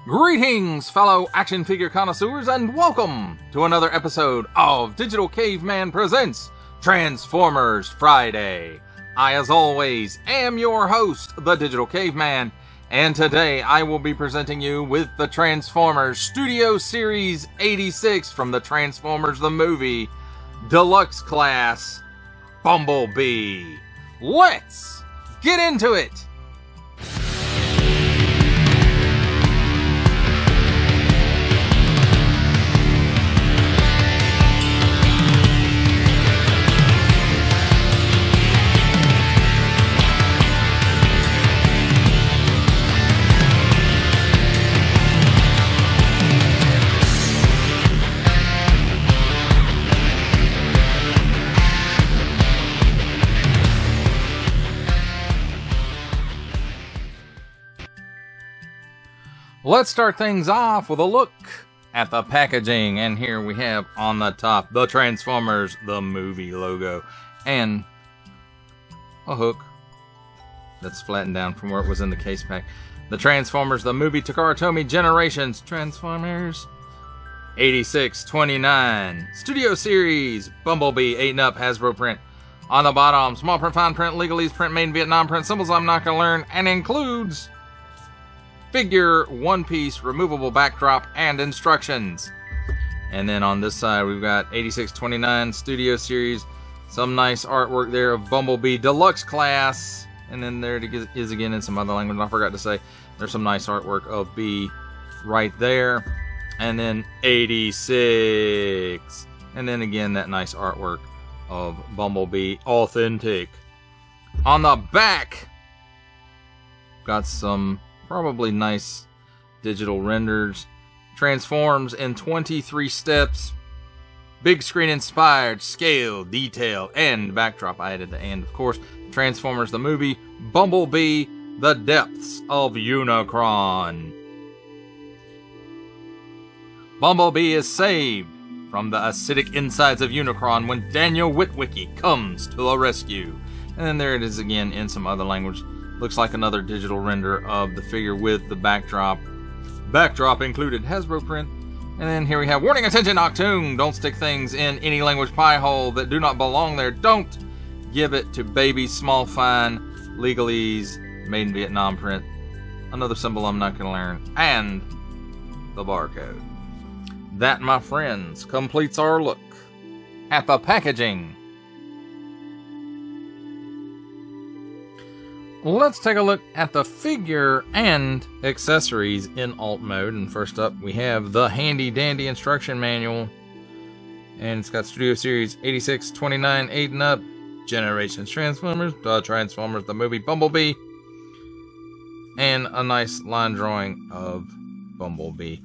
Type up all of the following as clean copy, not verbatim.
Greetings, fellow action figure connoisseurs, and welcome to another episode of Digital Caveman Presents Transformers Friday. I, as always, am your host, the Digital Caveman, and today I will be presenting you with the Transformers Studio Series 86 from the Transformers the Movie, Deluxe Class Bumblebee. Let's get into it! Let's start things off with a look at the packaging, and here we have on the top the Transformers the Movie logo and a hook that's flattened down from where it was in the case pack. The Transformers the Movie Takara Tomy Generations Transformers 8629 Studio Series Bumblebee 8-up Hasbro print. On the bottom, small print, fine print, legalese print, made in Vietnam print, symbols I'm not going to learn, and includes figure, one-piece, removable backdrop, and instructions. And then on this side, we've got 8629 Studio Series. Some nice artwork there of Bumblebee Deluxe Class. And then there it is again in some other language. I forgot to say, there's some nice artwork of B right there. And then 86. And then again, that nice artwork of Bumblebee Authentic. On the back, got some probably nice digital renders. Transforms in 23 steps. Big screen inspired, scale, detail, and backdrop. I added the and, of course. Transformers the Movie, Bumblebee, The Depths of Unicron. Bumblebee is saved from the acidic insides of Unicron when Daniel Witwicky comes to the rescue. And then there it is again in some other language. Looks like another digital render of the figure with the backdrop. Backdrop included Hasbro print. And then here we have, warning, attention, Octoon. Don't stick things in any language pie hole that do not belong there. Don't give it to baby, small, fine, legalese, made in Vietnam print. Another symbol I'm not going to learn. And the barcode. That, my friends, completes our look at the packaging. Let's take a look at the figure and accessories in alt mode. And first up, we have the handy dandy instruction manual. And it's got Studio Series 8629 8-up Generations Transformers, the Transformers the Movie Bumblebee, and a nice line drawing of Bumblebee.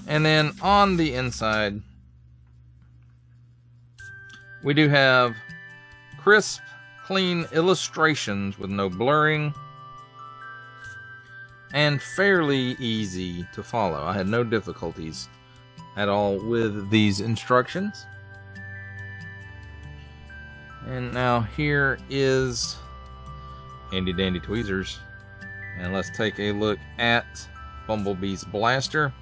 And then on the inside, we do have crisp, clean illustrations with no blurring and fairly easy to follow. I had no difficulties at all with these instructions. And now here is handy dandy tweezers, and let's take a look at Bumblebee's blaster.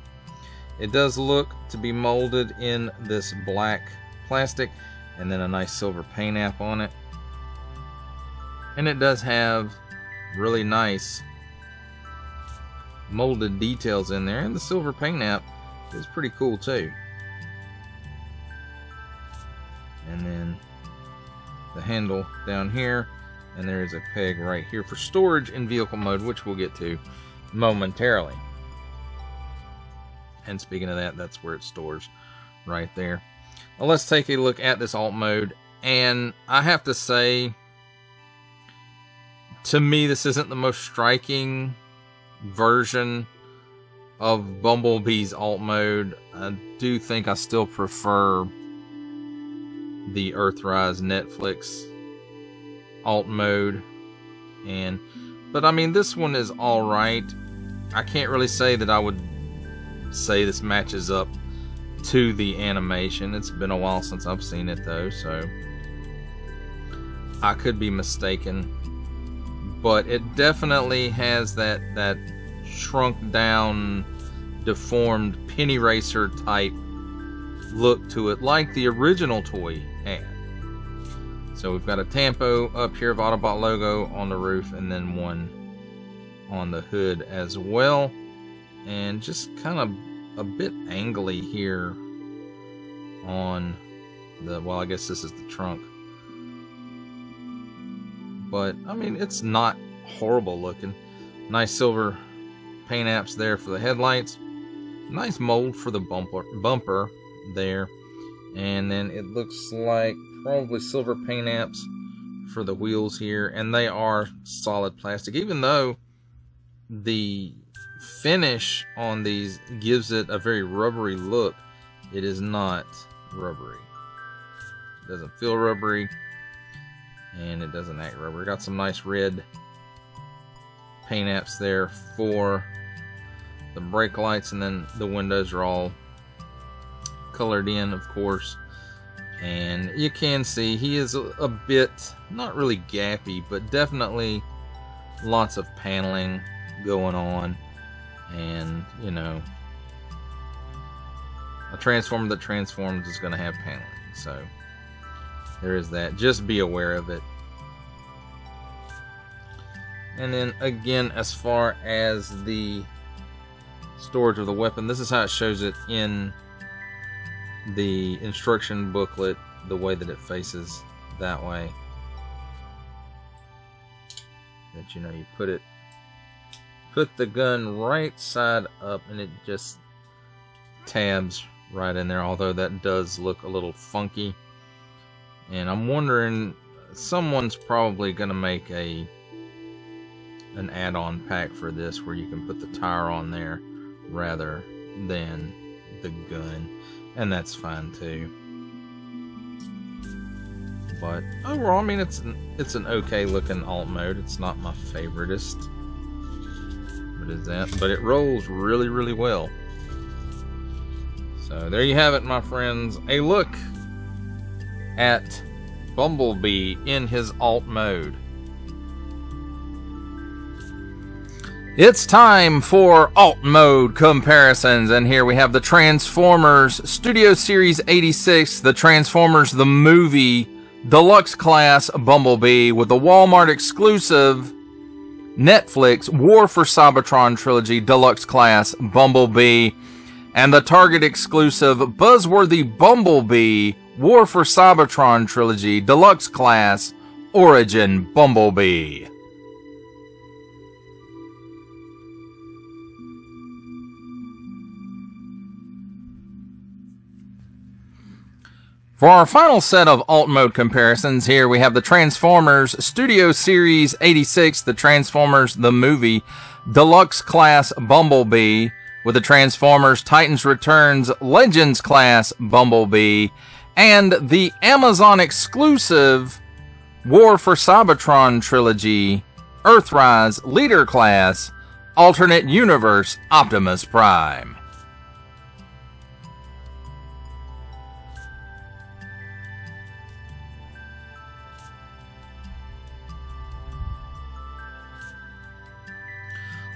It does look to be molded in this black plastic and then a nice silver paint app on it. And it does have really nice molded details in there. And the silver paint app is pretty cool too. And then the handle down here. And there is a peg right here for storage in vehicle mode, which we'll get to momentarily. And speaking of that, that's where it stores right there. Well, let's take a look at this alt mode. And I have to say, to me, this isn't the most striking version of Bumblebee's alt mode. I do think I still prefer the Earthrise Netflix alt mode. But I mean, this one is alright. I can't really say that I would say this matches up to the animation. It's been a while since I've seen it though, so I could be mistaken. but it definitely has that shrunk down, deformed penny racer type look to it, like the original toy had. So we've got a Tampo up here of Autobot logo on the roof, and then one on the hood as well, and just kind of a bit angly here on the, well, I guess this is the trunk, but I mean, it's not horrible looking. Nice silver paint apps there for the headlights, nice mold for the bumper there, and then it looks like probably silver paint apps for the wheels here, and they are solid plastic, even though the finish on these gives it a very rubbery look. It is not rubbery. It doesn't feel rubbery, and it doesn't act rubbery. Got some nice red paint apps there for the brake lights, and then the windows are all colored in, of course. And you can see he is a bit, not really gappy, but definitely lots of paneling going on. And, you know, a transformer that transforms is going to have paneling, so there is that. Just be aware of it. And then again, as far as the storage of the weapon, this is how it shows it in the instruction booklet, the way that it faces that way. That, you know, you put the gun right side up, and it just tabs right in there, although that does look a little funky. And I'm wondering, someone's probably going to make an add-on pack for this where you can put the tire on there rather than the gun, and that's fine too. But overall, I mean, it's an okay looking alt mode. It's not my favoritist, but it rolls really, really well. So there you have it, my friends, a look at Bumblebee in his alt mode. It's time for alt mode comparisons, and here we have the Transformers Studio Series 86, the Transformers the Movie Deluxe Class Bumblebee with the Walmart exclusive Netflix War for Cybertron Trilogy Deluxe Class Bumblebee, and the Target exclusive Buzzworthy Bumblebee War for Cybertron Trilogy Deluxe Class Origin Bumblebee. For our final set of alt mode comparisons, here we have the Transformers Studio Series 86, the Transformers the Movie Deluxe Class Bumblebee, with the Transformers Titans Returns Legends Class Bumblebee, and the Amazon exclusive War for Cybertron Trilogy Earthrise Leader Class Alternate Universe Optimus Prime.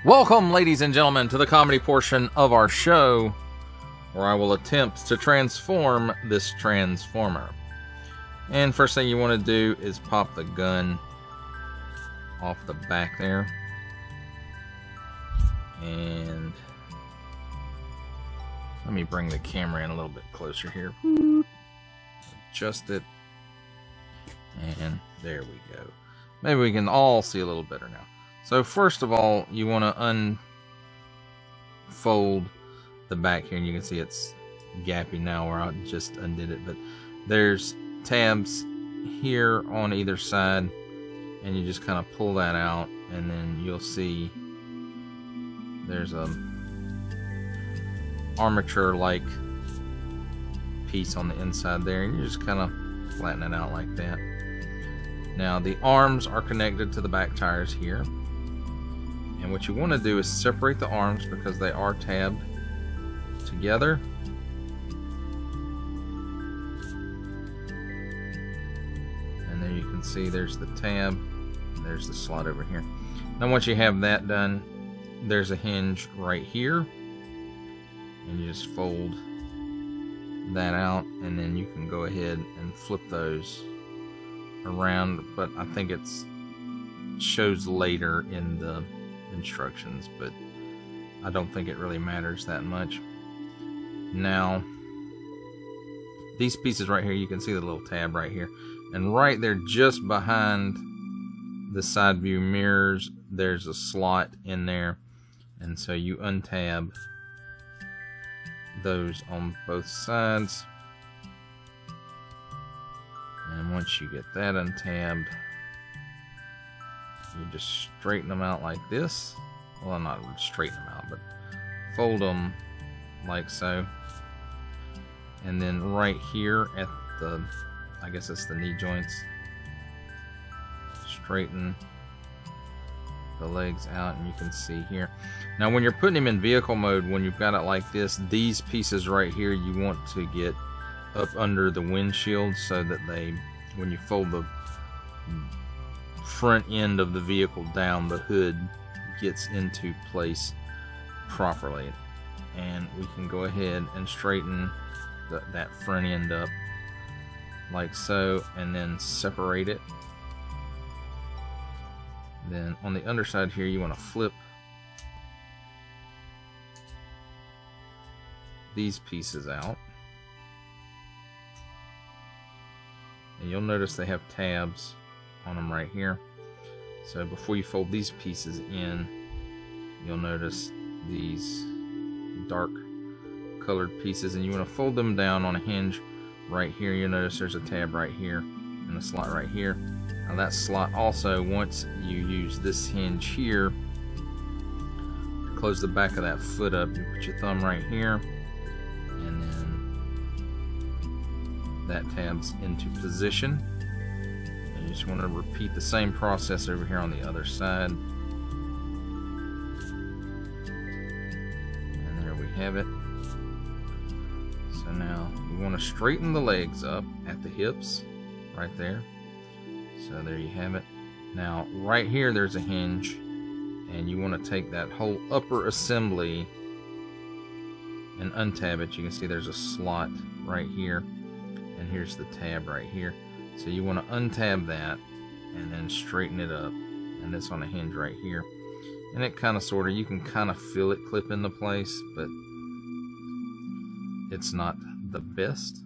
Welcome, ladies and gentlemen, to the comedy portion of our show, where I will attempt to transform this Transformer. And first thing you want to do is pop the gun off the back there. And let me bring the camera in a little bit closer here. Adjust it. And there we go. Maybe we can all see a little better now. So first of all, you want to unfold the back here, and you can see it's gappy now where I just undid it, but there's tabs here on either side, and you just kind of pull that out, and then you'll see there's a armature like piece on the inside there, and you just kind of flatten it out like that. Now the arms are connected to the back tires here. And what you want to do is separate the arms because they are tabbed together. And there you can see there's the tab. there's the slot over here. Now once you have that done, there's a hinge right here, and you just fold that out, and then you can go ahead and flip those around, but I think it shows later in the instructions, but I don't think it really matters that much. Now these pieces right here, you can see the little tab right here, and right there just behind the side view mirrors, there's a slot in there, and so you untab those on both sides, and once you get that untabbed, you just straighten them out like this. Well, not straighten them out, but fold them like so, and then right here at the, I guess it's the knee joints, straighten the legs out, and you can see here. Now when you're putting him in vehicle mode, when you've got it like this, these pieces right here you want to get up under the windshield so that they, when you fold the front end of the vehicle down, the hood gets into place properly. And we can go ahead and straighten that front end up like so, and then separate it. Then on the underside here, you want to flip these pieces out, and you'll notice they have tabs on them right here. So before you fold these pieces in, you'll notice these dark colored pieces, and you want to fold them down on a hinge right here. You'll notice there's a tab right here and a slot right here. Now that slot also, once you use this hinge here to close the back of that foot up, you put your thumb right here, and then that tabs into position. And you just want to repeat the same process over here on the other side. And there we have it. So now we want to straighten the legs up at the hips right there. So there you have it. Now right here there's a hinge, and you want to take that whole upper assembly and untab it. You can see there's a slot right here, and here's the tab right here. So you want to untab that and then straighten it up, and this on a hinge right here. And it kind of sort of, you can kind of feel it clip into place, but it's not the best.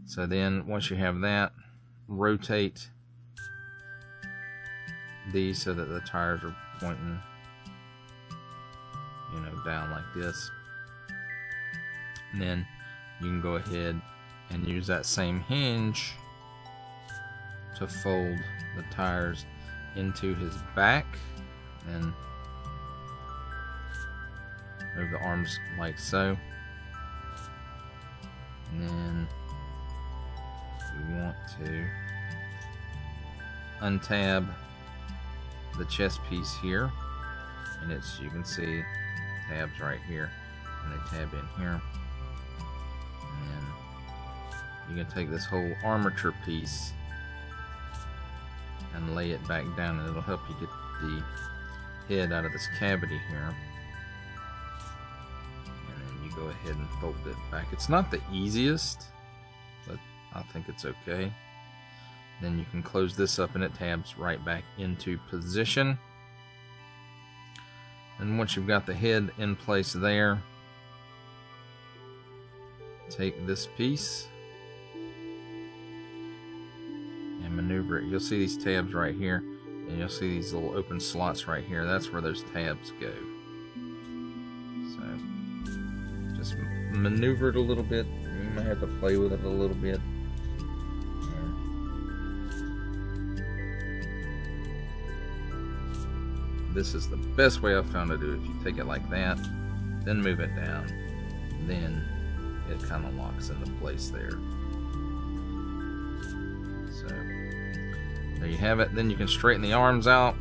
So then once you have that, rotate these so that the tires are pointing, you know, down like this. And then you can go ahead and use that same hinge to fold the tires into his back, and move the arms like so. And then you want to untab the chest piece here, and it's, you can see tabs right here, and they tab in here. And then you can take this whole armature piece and lay it back down, and it'll help you get the head out of this cavity here. And then you go ahead and fold it back. It's not the easiest, but I think it's okay. Then you can close this up, and it tabs right back into position. And once you've got the head in place there, take this piece and maneuver it. You'll see these tabs right here, and you'll see these little open slots right here. That's where those tabs go. So just maneuver it a little bit. You might have to play with it a little bit. This is the best way I've found to do it. If you take it like that, then move it down, then it kind of locks into place there. So there you have it. Then you can straighten the arms out.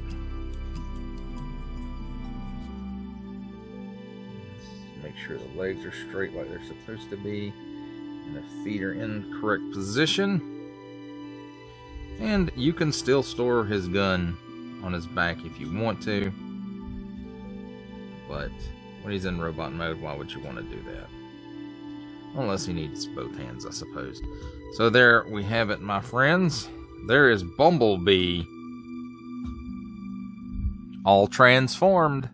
Make sure the legs are straight like they're supposed to be, and the feet are in correct position. And you can still store his gun on his back if you want to. But when he's in robot mode, why would you want to do that? Unless he needs both hands, I suppose. So there we have it, my friends. There is Bumblebee, all transformed.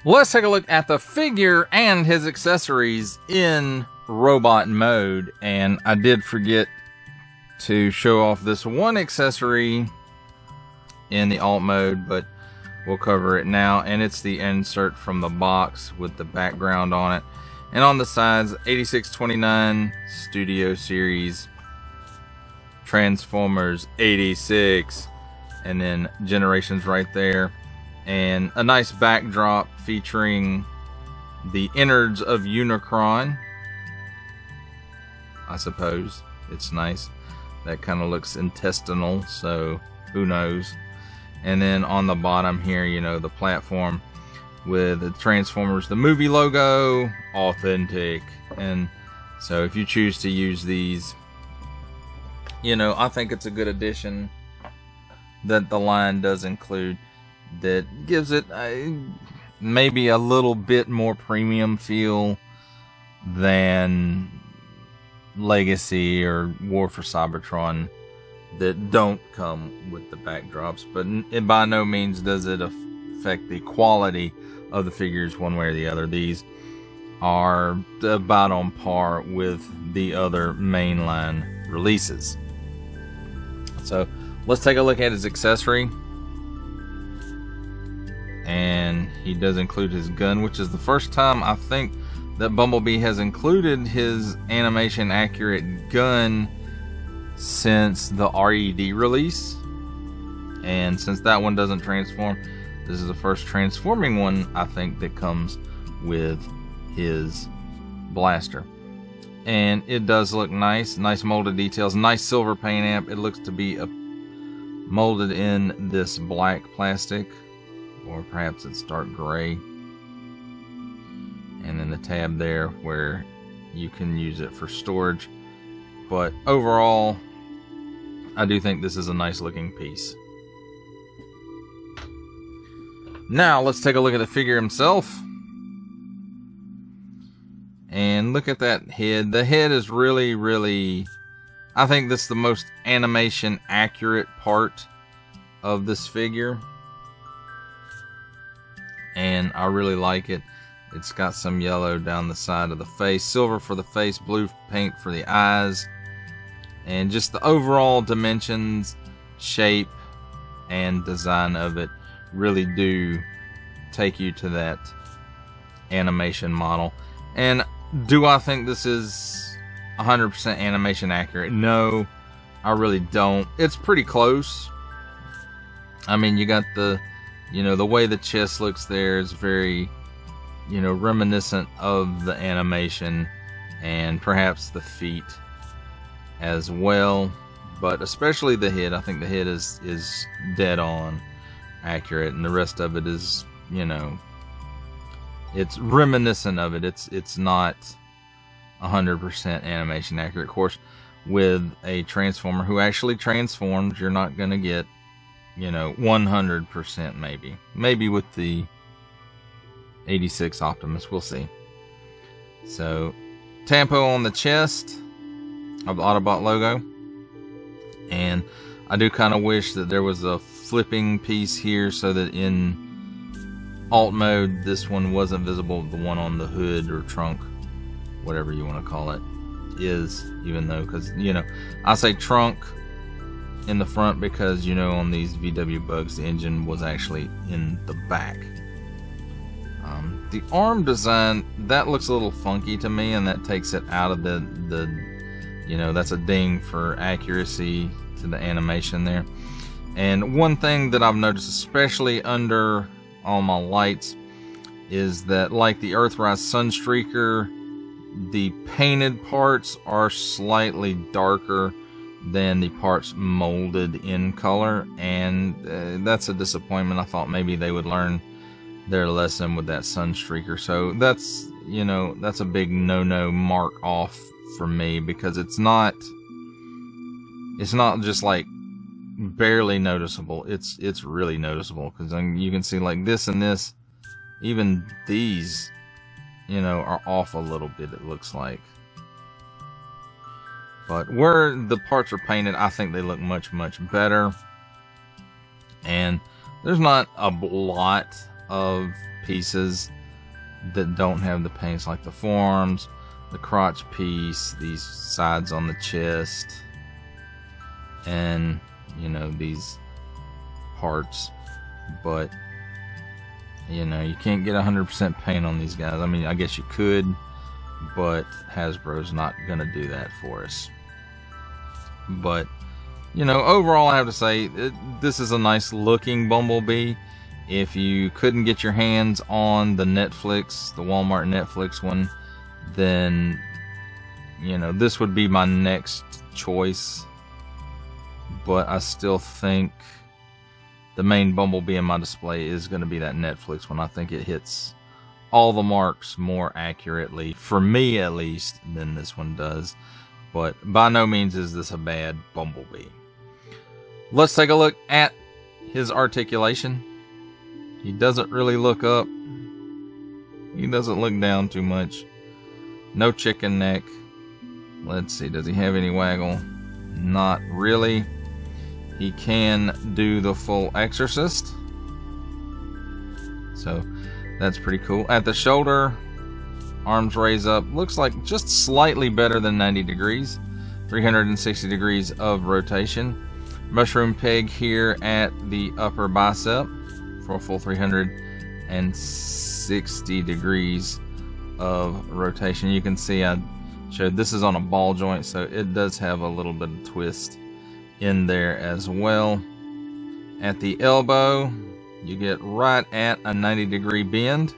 Let's take a look at the figure and his accessories in robot mode. And I did forget to show off this one accessory in the alt mode, but we'll cover it now. And it's the insert from the box with the background on it. And on the sides, 8629 Studio Series, Transformers 86, and then Generations right there. And a nice backdrop featuring the innards of Unicron. I suppose it's nice. That kind of looks intestinal, so who knows. And then on the bottom here, you know, the platform with the Transformers, the movie logo, authentic. And so if you choose to use these, you know, I think it's a good addition that the line does include. That gives it maybe a little bit more premium feel than Legacy or War for Cybertron that don't come with the backdrops. But it by no means does it affect the quality of the figures one way or the other. These are about on par with the other mainline releases. So let's take a look at his accessory. And he does include his gun, which is the first time I think that Bumblebee has included his animation accurate gun since the RED release. And since that one doesn't transform, this is the first transforming one I think that comes with his blaster. And it does look nice. Nice molded details. Nice silver paint amp. It looks to be molded in this black plastic. Or perhaps it's dark gray. And then the tab there where you can use it for storage. But overall, I do think this is a nice looking piece. Now let's take a look at the figure himself. And look at that head. The head is really, I think this is the most animation accurate part of this figure. And I really like it. It's got some yellow down the side of the face, silver for the face, blue paint for the eyes, and just the overall dimensions, shape, and design of it really do take you to that animation model. And do I think this is 100% animation accurate? No, I really don't. It's pretty close. I mean, you got the, you know, the way the chest looks there is very, you know, reminiscent of the animation, and perhaps the feet as well, but especially the head. I think the head is dead on accurate, and the rest of it is, you know, it's reminiscent of it. It's not 100% animation accurate. Of course, with a Transformer who actually transforms, you're not going to get, you know, 100% maybe with the 86 Optimus, we'll see. So tampo on the chest of the Autobot logo, and I do kind of wish that there was a flipping piece here so that in alt mode this one wasn't visible. The one on the hood or trunk, whatever you want to call it, is, even though, because, you know, I say trunk in the front because, you know, on these VW Bugs the engine was actually in the back. The arm design, that looks a little funky to me, and that takes it out of the you know, that's a ding for accuracy to the animation there. And one thing that I've noticed, especially under all my lights, is that like the Earthrise Sunstreaker, the painted parts are slightly darker than the parts molded in color, and that's a disappointment. I thought maybe they would learn their lesson with that Sunstreaker. So that's, you know, that's a big no-no mark off for me, because it's not It's not just like barely noticeable. It's really noticeable, because you can see like this and this, even these, you know, are off a little bit, it looks like. But where the parts are painted, I think they look much, much better. And there's not a lot of pieces that don't have the paints, like the forearms, the crotch piece, these sides on the chest, and, you know, these parts. But, you know, you can't get 100% paint on these guys. I mean, I guess you could, but Hasbro's not going to do that for us. But, you know, overall, I have to say, this is a nice looking Bumblebee. If you couldn't get your hands on the Netflix, the Walmart Netflix one, then, you know, this would be my next choice. But I still think the main Bumblebee in my display is going to be that Netflix one. I think it hits all the marks more accurately, for me at least, than this one does. But by no means is this a bad Bumblebee. Let's take a look at his articulation. He doesn't really look up. He doesn't look down too much. No chicken neck. Let's see, does he have any waggle? Not really. He can do the full Exorcist, so that's pretty cool. At the shoulder, arms raise up. Looks like just slightly better than 90 degrees. 360 degrees of rotation. Mushroom peg here at the upper bicep for a full 360 degrees of rotation. You can see I showed this is on a ball joint, so it does have a little bit of twist in there as well. At the elbow, you get right at a 90-degree bend,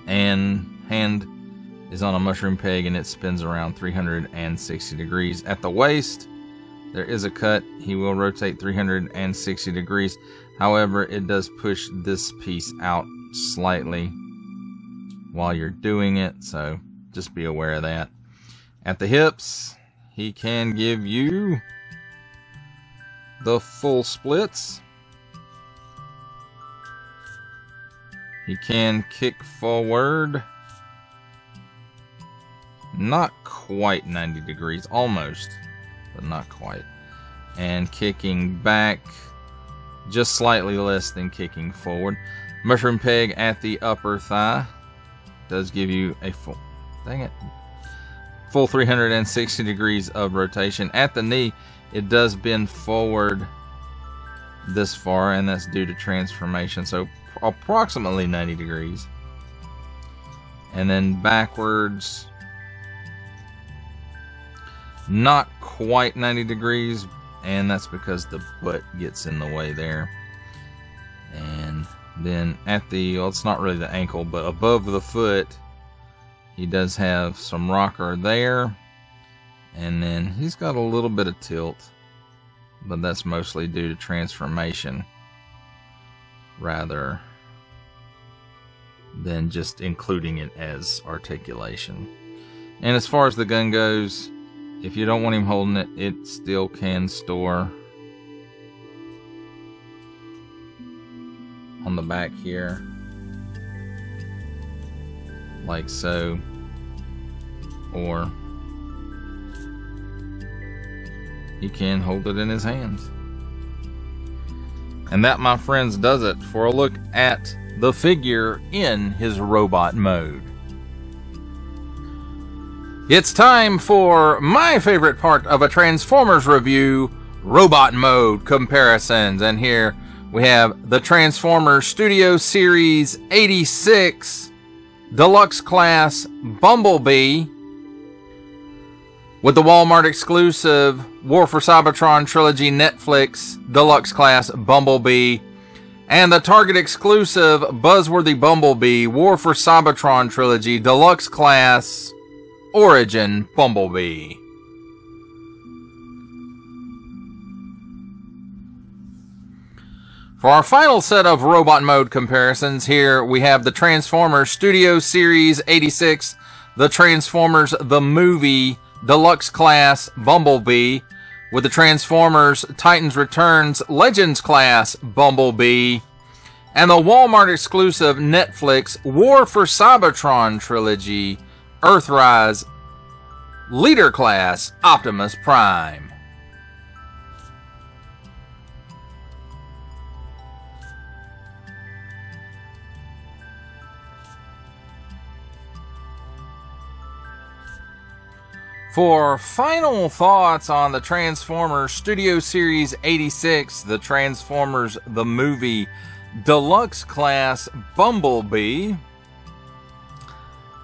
and hand is on a mushroom peg and it spins around 360 degrees. At the waist, there is a cut. He will rotate 360 degrees. However, it does push this piece out slightly while you're doing it, so just be aware of that. At the hips, he can give you the full splits. He can kick forward. Not quite 90 degrees, almost, but not quite. And kicking back just slightly less than kicking forward. Mushroom peg at the upper thigh does give you a full, dang it, full 360 degrees of rotation. At the knee, it does bend forward this far, and that's due to transformation, so approximately 90 degrees. And then backwards, not quite 90 degrees, and that's because the butt gets in the way there. And then at the, well, it's not really the ankle, but above the foot, he does have some rocker there. And then he's got a little bit of tilt, but that's mostly due to transformation rather than just including it as articulation. And as far as the gun goes, if you don't want him holding it, it still can store on the back here, like so, or he can hold it in his hands. And that, my friends, does it for a look at the figure in his robot mode. It's time for my favorite part of a Transformers review, robot mode comparisons. And here we have the Transformers Studio Series 86 Deluxe Class Bumblebee with the Walmart exclusive War for Cybertron Trilogy Netflix Deluxe Class Bumblebee, and the Target exclusive Buzzworthy Bumblebee War for Cybertron Trilogy Deluxe Class Origin Bumblebee. For our final set of robot mode comparisons, here we have the Transformers Studio Series 86, the Transformers the Movie Deluxe Class Bumblebee with the Transformers Titans Returns Legends Class Bumblebee, and the Walmart exclusive Netflix War for Cybertron trilogy Earthrise Leader Class Optimus Prime. For final thoughts on the Transformers Studio Series 86, the Transformers the Movie Deluxe Class Bumblebee,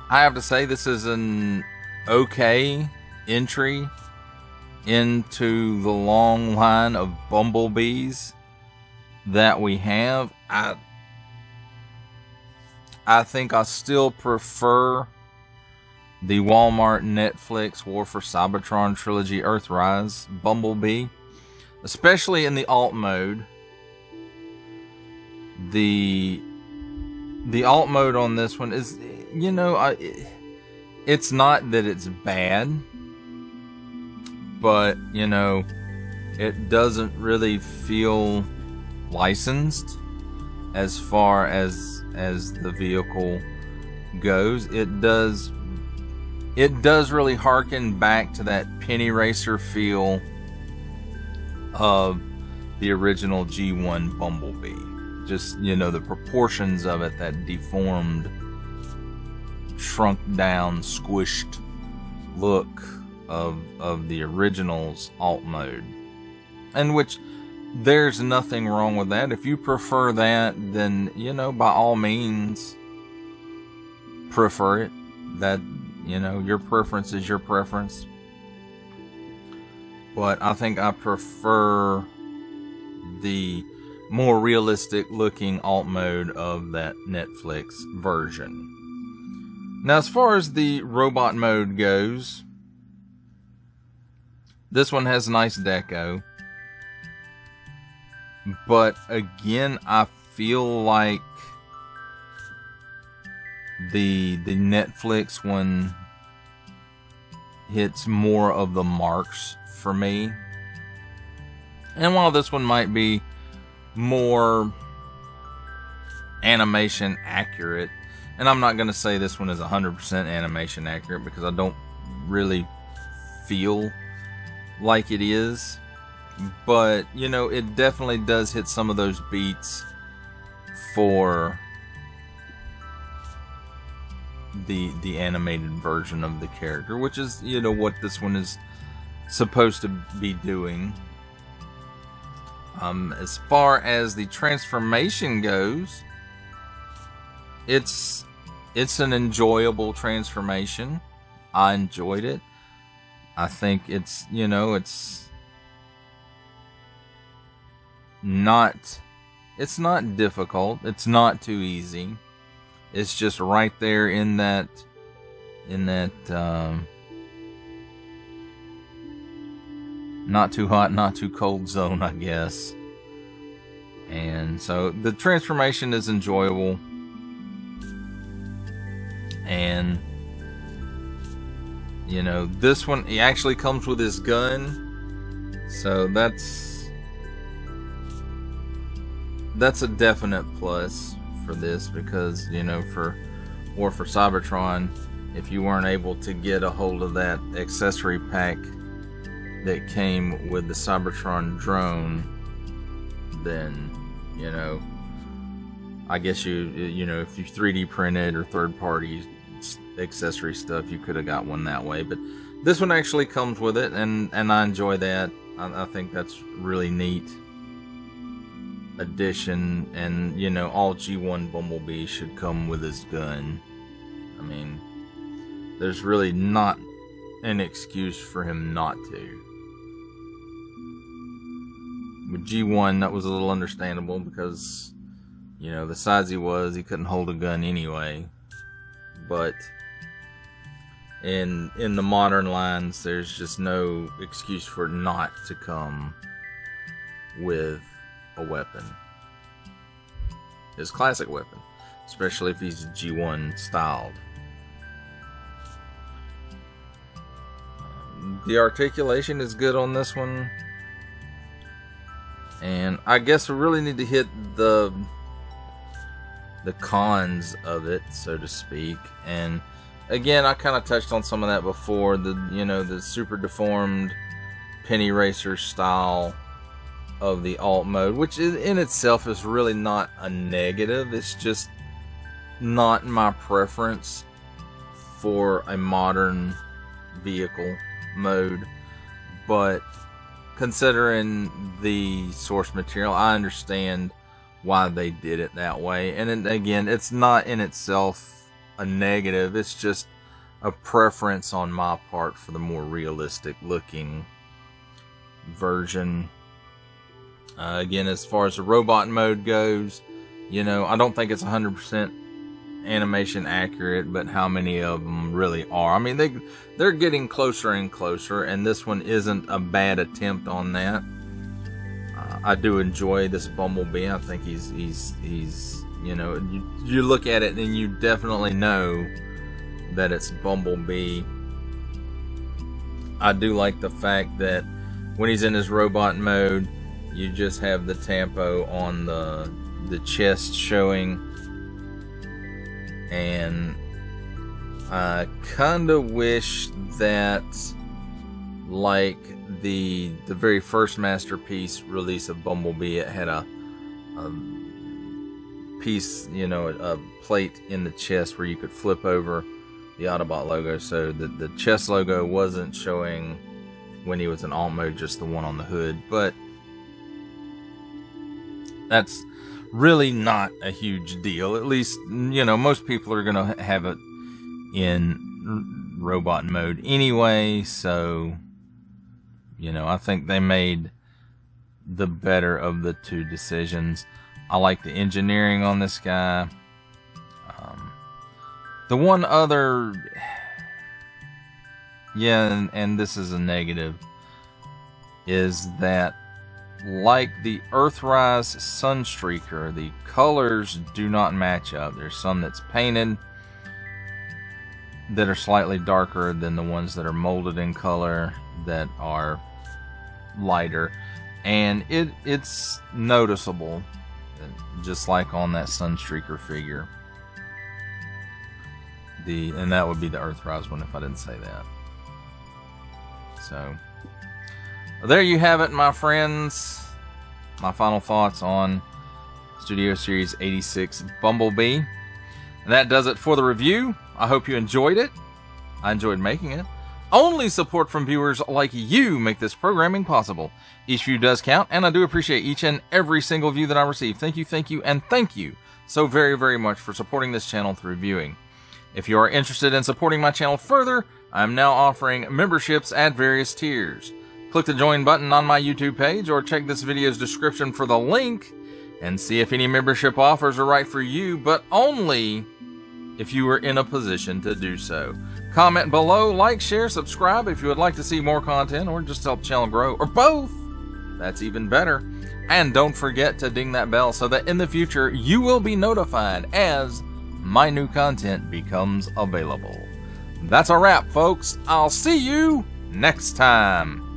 I have to say this is an okay entry into the long line of Bumblebees that we have. I think I still prefer the Walmart Netflix War for Cybertron trilogy Earthrise Bumblebee, especially in the alt mode. The alt mode on this one is, you know, it's not that it's bad, but, you know, it doesn't really feel licensed as far as the vehicle goes. It does really harken back to that penny racer feel of the original G1 Bumblebee. Just, you know, the proportions of it, that deformed, shrunk down, squished look of the original's alt mode. And which, there's nothing wrong with that. If you prefer that, then, you know, by all means, prefer it. That, you know, your preference is your preference. But I think I prefer the more realistic looking alt mode of that Netflix version. Now, as far as the robot mode goes, this one has nice deco. But again, I feel like the Netflix one hits more of the marks for me. And while this one might be more animation accurate, and I'm not going to say this one is 100% animation accurate because I don't really feel like it is, but, you know, it definitely does hit some of those beats for the animated version of the character, which is, you know, what this one is supposed to be doing. As far as the transformation goes, it's an enjoyable transformation. I enjoyed it. I think it's, you know, it's not difficult. It's not too easy. It's just right there in that not too hot, not too cold zone, I guess. And so the transformation is enjoyable. And, you know, this one, he actually comes with his gun. So that's a definite plus for this, because, you know, for War for Cybertron, if you weren't able to get a hold of that accessory pack that came with the Cybertron drone, then, you know, I guess you know, if you 3D printed or third party accessory stuff, you could have got one that way. But this one actually comes with it, and I enjoy that. I think that's really neat addition. And, you know, all G1 Bumblebee should come with his gun. I mean, there's really not an excuse for him not to. With G1, that was a little understandable because, you know, the size he was, he couldn't hold a gun anyway. But in the modern lines, there's just no excuse for it not to come with a weapon. His classic weapon, especially if he's G1 styled. The articulation is good on this one. And I guess we really need to hit the cons of it, so to speak. And again, I kind of touched on some of that before. The super deformed penny racer style of the alt mode, which in itself is really not a negative. It's just not my preference for a modern vehicle mode. But considering the source material, I understand why they did it that way. And again, it's not in itself a negative. It's just a preference on my part for the more realistic looking version. Again, as far as the robot mode goes, I don't think it's 100% animation accurate, but how many of them really are? I mean, they're getting closer and closer, and this one isn't a bad attempt on that. I do enjoy this Bumblebee. I think he's you look at it and you definitely know that it's Bumblebee. I do like the fact that when he's in his robot mode, you just have the tampo on the chest showing. And I kind of wish that, like the very first Masterpiece release of Bumblebee, it had a piece, a plate in the chest where you could flip over the Autobot logo, so that the chest logo wasn't showing when he was in alt mode, just the one on the hood. But that's really not a huge deal. At least, most people are going to have it in robot mode anyway. So, I think they made the better of the two decisions. I like the engineering on this guy. The one other, and this is a negative, is that, like the Earthrise Sunstreaker, the colors do not match up. There's some that's painted that are slightly darker than the ones that are molded in color that are lighter, and it's noticeable, just like on that Sunstreaker figure. And that would be the Earthrise one if I didn't say that. So there you have it, my friends. My final thoughts on Studio Series 86 Bumblebee. And that does it for the review. I hope you enjoyed it. I enjoyed making it. Only support from viewers like you make this programming possible. Each view does count, and I do appreciate each and every single view that I receive. Thank you, and thank you so very, very much for supporting this channel through viewing. If you are interested in supporting my channel further, I am now offering memberships at various tiers. Click the join button on my YouTube page, or check this video's description for the link and see if any membership offers are right for you, but only if you are in a position to do so. Comment below, like, share, subscribe if you would like to see more content, or just help the channel grow, or both. That's even better. And don't forget to ding that bell so that in the future you will be notified as my new content becomes available. That's a wrap, folks. I'll see you next time.